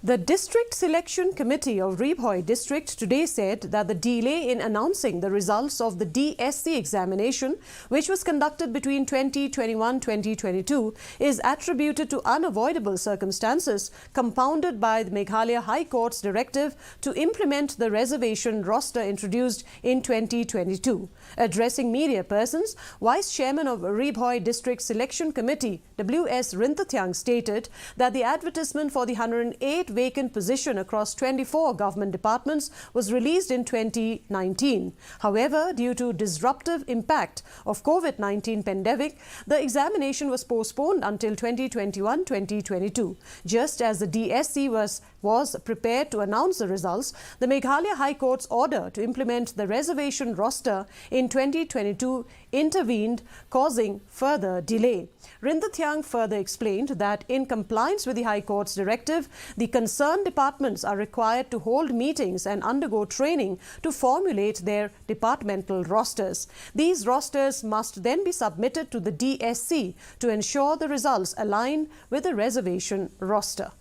The District Selection Committee of Bhoi District today said that the delay in announcing the results of the DSC examination, which was conducted between 2021-2022, is attributed to unavoidable circumstances compounded by the Meghalaya High Court's directive to implement the reservation roster introduced in 2022. Addressing media persons, Vice Chairman of Bhoi District Selection Committee, W.S. Rintathyang, stated that the advertisement for the 108 vacant position across 24 government departments was released in 2019. However, due to disruptive impact of COVID-19 pandemic, the examination was postponed until 2021-2022. Just as the DSC was prepared to announce the results, the Meghalaya High Court's order to implement the reservation roster in 2022 intervened, causing further delay. Rintathyang further explained that in compliance with the High Court's directive, the concerned departments are required to hold meetings and undergo training to formulate their departmental rosters. These rosters must then be submitted to the DSC to ensure the results align with the reservation roster.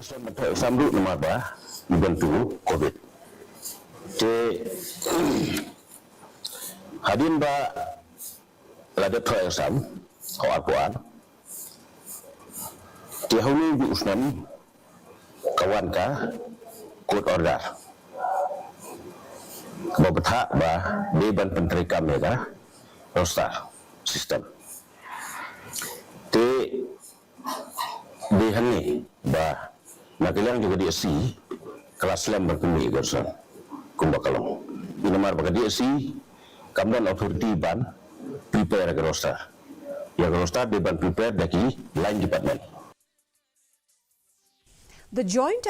Sambil nama dibantu COVID. Hadin ba lada troy sam awal puan. Tiahuni di usnam kawan ka court order. Babata ba deban penteri kamera roster system. Dehani ba nakilang juga di si kelas lem berkemi gersan kumbakalong. Inamar baka di si kamdan authority ban prepare ke roster. Yang roster deban prepare dari line department. The joint